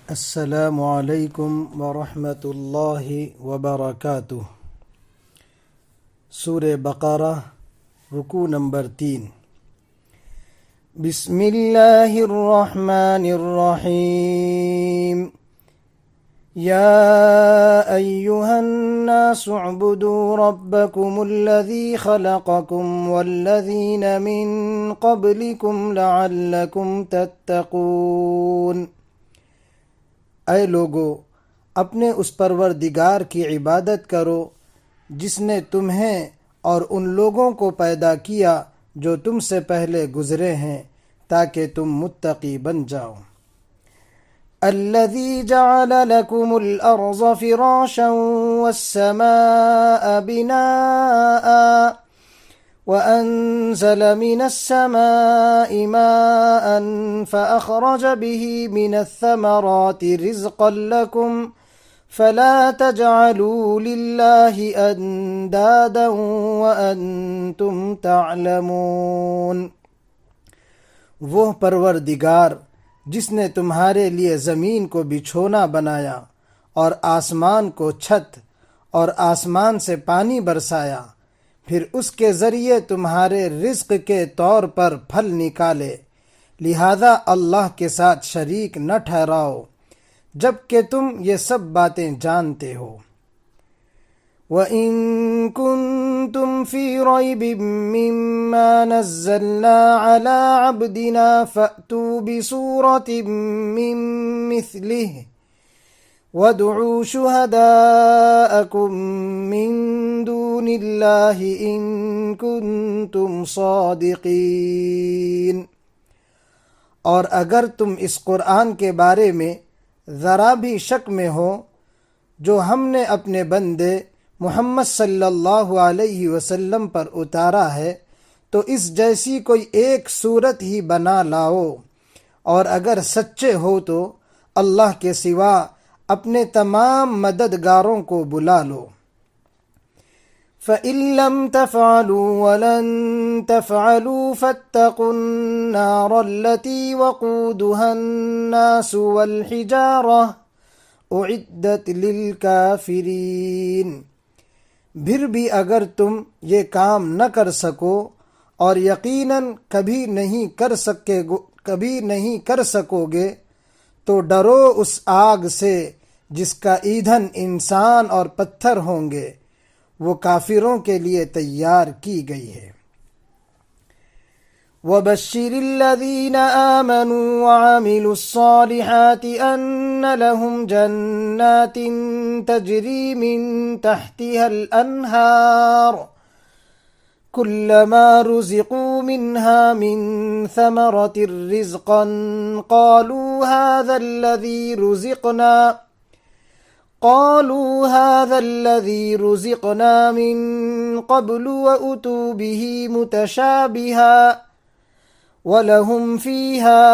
السلام علیکم ورحمۃ اللہ وبرکاتہ۔ سورہ بقرہ، رکوع نمبر 3۔ بسم اللہ الرحمن الرحیم۔ یا ایہا الناس اعبدوا ربکم الذی خلقکم والذین من قبلکم لعلکم تتقون۔ اے لوگو، اپنے اس پروردگار کی عبادت کرو جس نے تمہیں اور ان لوگوں کو پیدا کیا جو تم سے پہلے گزرے ہیں تاکہ تم متقی بن جاؤ۔ الذی جعل لکم الارض فراشا والسماء بناء وأنزل من السماء ماء فأخرج به من الثمرات رزقا لكم فلا تجعلوا لله أندادا وأنتم تعلمون۔ وہ پروردگار جس نے تمہارے لیے زمین کو بچھونا بنایا اور آسمان کو چھت اور آسمان سے پانی برسایا، پھر اس کے ذریعے تمہارے رزق کے طور پر پھل نکالے، لہذا اللہ کے ساتھ شریک نہ ٹھہراؤ جب کہ تم یہ سب باتیں جانتے ہو۔ وَإِن كُنتُمْ فِي رَيْبٍ مِّمَّا نَزَّلْنَا عَلَىٰ عَبْدِنَا فَأْتُوا بِسُورَةٍ مِّن مِّثْلِهِ وَادْعُوا شُهَدَاءَكُم مِّن دُونِ اللَّهِ إِن كُنتُمْ صَادِقِينَ۔ اور اگر تم اس قرآن کے بارے میں ذرا بھی شک میں ہو جو ہم نے اپنے بندے محمد صلی اللہ علیہ وسلم پر اتارا ہے، تو اس جیسی کوئی ایک صورت ہی بنا لاؤ، اور اگر سچے ہو تو اللہ کے سوا اپنے تمام مددگاروں کو بلا لو۔ فَإِن لَّمْ تَفْعَلُوا وَلَن تَفْعَلُوا فَاتَّقُوا النَّارَ الَّتِي وَقُودُهَا النَّاسُ وَالْحِجَارَةُ أُعِدَّتْ لِلْكَافِرِينَ۔ پھر بھی اگر تم یہ کام نہ کر سکو، اور یقیناً کبھی نہیں کر سکو گے، تو ڈرو اس آگ سے جس کا ایندھن انسان اور پتھر ہوں گے، وہ کافروں کے لیے تیار کی گئی ہے۔ وَبَشِّرِ الَّذِينَ آمَنُوا وَعَمِلُوا الصَّالِحَاتِ أَنَّ لَهُمْ جَنَّاتٍ تَجْرِي مِن تَحْتِهَا الْأَنْهَارُ كُلَّمَا رُزِقُوا مِنْهَا مِن ثَمَرَةٍ رِّزْقًا قَالُوا هَٰذَا الَّذِي رُزِقْنَا مِن قَبْلُ وَأُتُوا بِهِ مُتَشَابِهًا وَلَهُمْ فِيهَا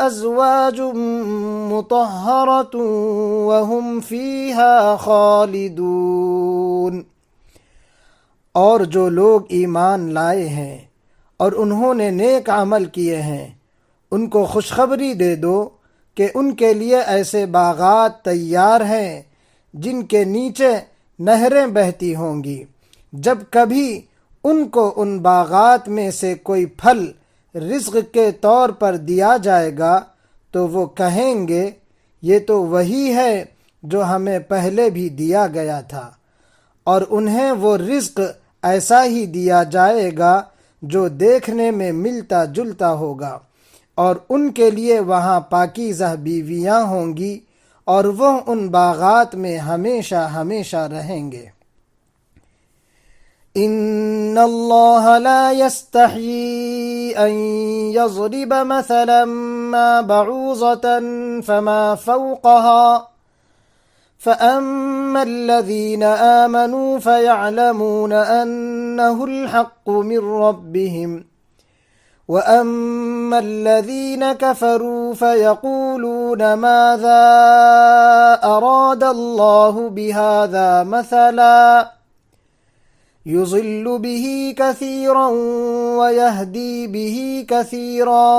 أَزْوَاجٌ مُّطَهَّرَةٌ وَهُمْ فِيهَا خَالِدُونَ۔ اور جو لوگ ایمان لائے ہیں اور انہوں نے نیک عمل کیے ہیں، ان کو خوشخبری دے دو کہ ان کے لیے ایسے باغات تیار ہیں جن کے نیچے نہریں بہتی ہوں گی۔ جب کبھی ان کو ان باغات میں سے کوئی پھل رزق کے طور پر دیا جائے گا تو وہ کہیں گے، یہ تو وہی ہے جو ہمیں پہلے بھی دیا گیا تھا، اور انہیں وہ رزق ایسا ہی دیا جائے گا جو دیکھنے میں ملتا جلتا ہوگا، اور ان کے لیے وہاں پاکیزہ بیویاں ہوں گی، اور وہ ان باغات میں ہمیشہ ہمیشہ رہیں گے۔ ان اللہ لا يستحيي ان يضرب مثلا ما بعوضة فما فوقها فأما الذين آمنوا فيعلمون أنه الحق من ربهم وَأَمَّا الَّذِينَ كَفَرُوا فَيَقُولُونَ مَاذَا أَرَادَ اللَّهُ بِهَذَا مَثَلًا يُضِلُّ بِهِ كَثِيرًا وَيَهْدِي بِهِ كَثِيرًا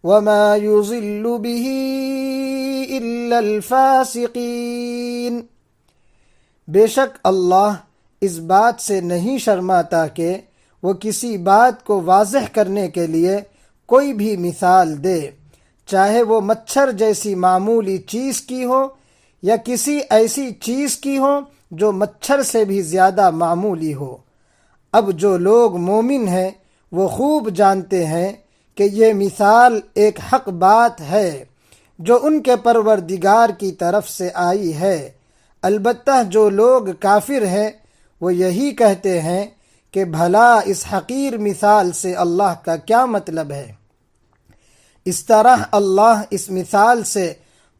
وما يضل به إلا الفاسقين۔ بے شک اللہ اس بات سے نہیں شرماتا کہ وہ کسی بات کو واضح کرنے کے لیے کوئی بھی مثال دے، چاہے وہ مچھر جیسی معمولی چیز کی ہو یا کسی ایسی چیز کی ہو جو مچھر سے بھی زیادہ معمولی ہو۔ اب جو لوگ مومن ہیں وہ خوب جانتے ہیں کہ یہ مثال ایک حق بات ہے جو ان کے پروردگار کی طرف سے آئی ہے۔ البتہ جو لوگ کافر ہیں وہ یہی کہتے ہیں کہ بھلا اس حقیر مثال سے اللہ کا کیا مطلب ہے۔ اس طرح اللہ اس مثال سے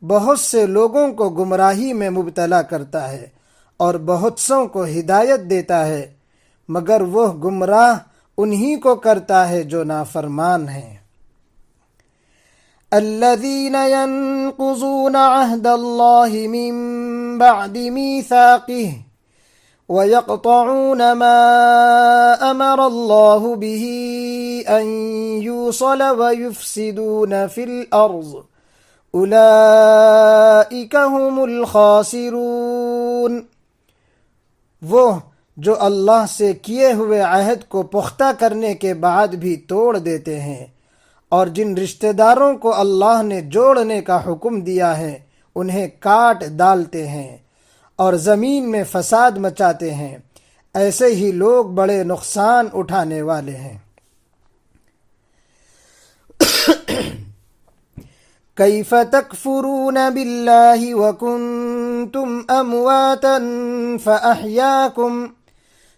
بہت سے لوگوں کو گمراہی میں مبتلا کرتا ہے اور بہت سوں کو ہدایت دیتا ہے، مگر وہ گمراہ انہی کو کرتا ہے جو نافرمان ہیں۔ الذين ينقضون عهد الله من بعد ميثاقه ويقطعون ما أمر الله به أن يوصل ويفسدون في الأرض أولئك هم الخاسرون۔ وہ جو اللہ سے کیے ہوئے عہد کو پختہ کرنے کے بعد بھی توڑ دیتے ہیں اور جن رشتہ داروں کو اللہ نے جوڑنے کا حکم دیا ہے انہیں کاٹ ڈالتے ہیں اور زمین میں فساد مچاتے ہیں، ایسے ہی لوگ بڑے نقصان اٹھانے والے ہیں۔ کیف تکفرون باللہ وکنتم امواتا فاحیاکم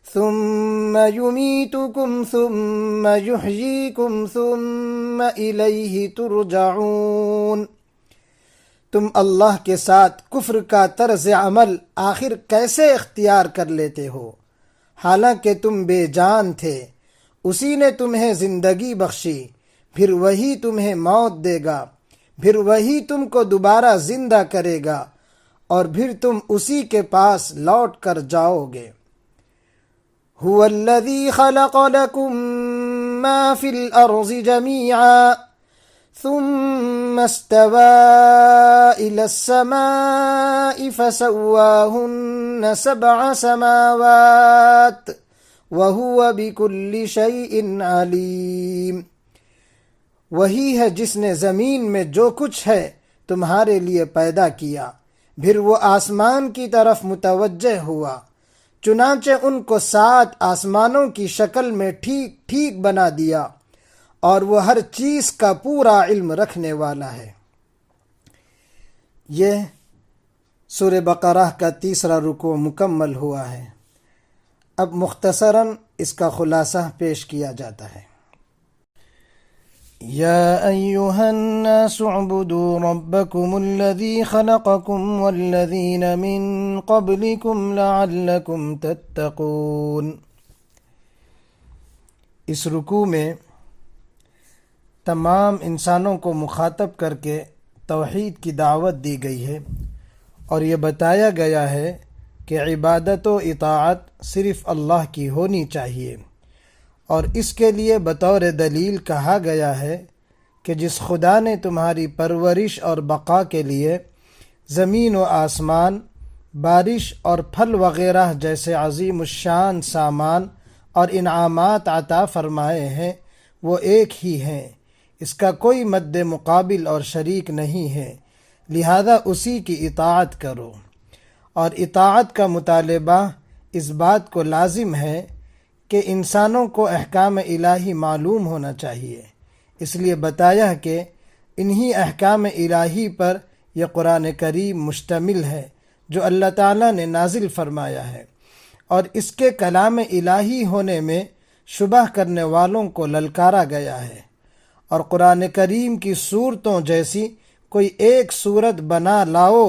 ثم یمیتکم ثم یحییکم ثم الیہ ترجعون۔ تم اللہ کے ساتھ کفر کا طرز عمل آخر کیسے اختیار کر لیتے ہو، حالانکہ تم بے جان تھے، اسی نے تمہیں زندگی بخشی، پھر وہی تمہیں موت دے گا، پھر وہی تم کو دوبارہ زندہ کرے گا اور پھر تم اسی کے پاس لوٹ کر جاؤ گے۔ هو الذی خلق لکم ما فی الارض جمیعا ثم استوى إلى السماء فسواهن 7 سماوات وهو بكل شيء عليم۔ وہی ہے جس نے زمین میں جو کچھ ہے تمہارے لیے پیدا کیا، پھر وہ آسمان کی طرف متوجہ ہوا، چنانچہ ان کو 7 آسمانوں کی شکل میں ٹھیک ٹھیک بنا دیا، اور وہ ہر چیز کا پورا علم رکھنے والا ہے۔ یہ سورہ بقرہ کا 3 رکوع مکمل ہوا ہے۔ اب مختصراً اس کا خلاصہ پیش کیا جاتا ہے۔ یا ایہا الناس اعبدوا ربکم الذی خلقکم والذین من قبلکم لعلکم تتقون۔ اس رکوع میں تمام انسانوں کو مخاطب کر کے توحید کی دعوت دی گئی ہے اور یہ بتایا گیا ہے کہ عبادت و اطاعت صرف اللہ کی ہونی چاہیے، اور اس کے لیے بطور دلیل کہا گیا ہے کہ جس خدا نے تمہاری پرورش اور بقا کے لیے زمین و آسمان، بارش اور پھل وغیرہ جیسے عظیم الشان سامان اور انعامات عطا فرمائے ہیں وہ ایک ہی ہیں، اس کا کوئی مد مقابل اور شریک نہیں ہے، لہذا اسی کی اطاعت کرو۔ اور اطاعت کا مطالبہ اس بات کو لازم ہے کہ انسانوں کو احکام الہی معلوم ہونا چاہیے، اس لیے بتایا کہ انہی احکام الہی پر یہ قرآن کریم مشتمل ہے جو اللہ تعالیٰ نے نازل فرمایا ہے، اور اس کے کلام الہی ہونے میں شبہ کرنے والوں کو للکارا گیا ہے، اور قرآن کریم کی صورتوں جیسی کوئی ایک صورت بنا لاؤ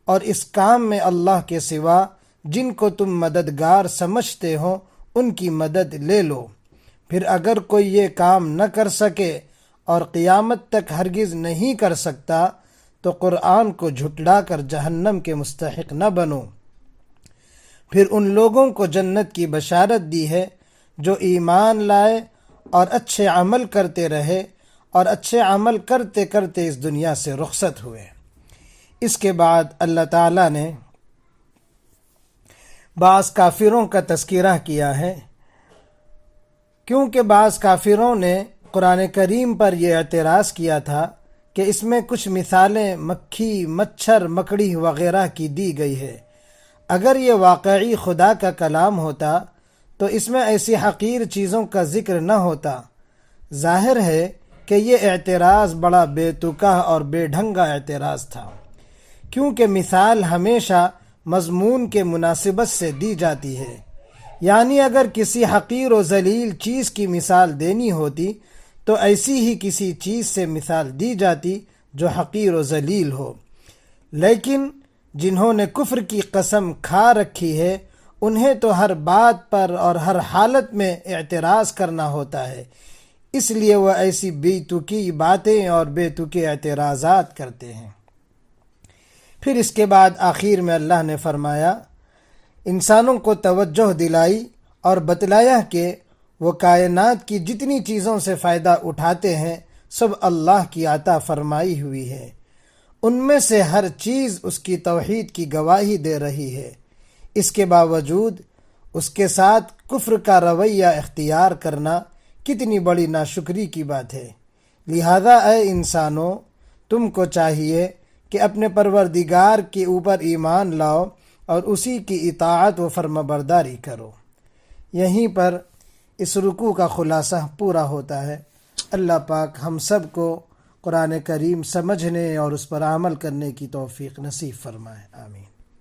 اور اس کام میں اللہ کے سوا جن کو تم مددگار سمجھتے ہو ان کی مدد لے لو، پھر اگر کوئی یہ کام نہ کر سکے اور قیامت تک ہرگز نہیں کر سکتا تو قرآن کو جھٹلا کر جہنم کے مستحق نہ بنو۔ پھر ان لوگوں کو جنت کی بشارت دی ہے جو ایمان لائے اور اچھے عمل کرتے رہے اور اچھے عمل کرتے کرتے اس دنیا سے رخصت ہوئے۔ اس کے بعد اللہ تعالیٰ نے بعض کافروں کا تذکرہ کیا ہے، کیونکہ بعض کافروں نے قرآن کریم پر یہ اعتراض کیا تھا کہ اس میں کچھ مثالیں مکھی، مچھر، مکڑی وغیرہ کی دی گئی ہے۔ اگر یہ واقعی خدا کا کلام ہوتا تو اس میں ایسی حقیر چیزوں کا ذکر نہ ہوتا۔ ظاہر ہے کہ یہ اعتراض بڑا بے تکا اور بے ڈھنگا اعتراض تھا، کیونکہ مثال ہمیشہ مضمون کے مناسبت سے دی جاتی ہے، یعنی اگر کسی حقیر و ذلیل چیز کی مثال دینی ہوتی تو ایسی ہی کسی چیز سے مثال دی جاتی جو حقیر و ذلیل ہو۔ لیکن جنہوں نے کفر کی قسم کھا رکھی ہے انہیں تو ہر بات پر اور ہر حالت میں اعتراض کرنا ہوتا ہے، اس لیے وہ ایسی بے تکی باتیں اور بے تکے اعتراضات کرتے ہیں۔ پھر اس کے بعد آخر میں اللہ نے فرمایا، انسانوں کو توجہ دلائی اور بتلایا کہ وہ کائنات کی جتنی چیزوں سے فائدہ اٹھاتے ہیں سب اللہ کی عطا فرمائی ہوئی ہے، ان میں سے ہر چیز اس کی توحید کی گواہی دے رہی ہے، اس کے باوجود اس کے ساتھ کفر کا رویہ اختیار کرنا کتنی بڑی ناشکری کی بات ہے۔ لہذا اے انسانوں، تم کو چاہیے کہ اپنے پروردگار کے اوپر ایمان لاؤ اور اسی کی اطاعت و فرمانبرداری کرو۔ یہیں پر اس رکوع کا خلاصہ پورا ہوتا ہے۔ اللہ پاک ہم سب کو قرآن کریم سمجھنے اور اس پر عمل کرنے کی توفیق نصیب فرمائے، آمین۔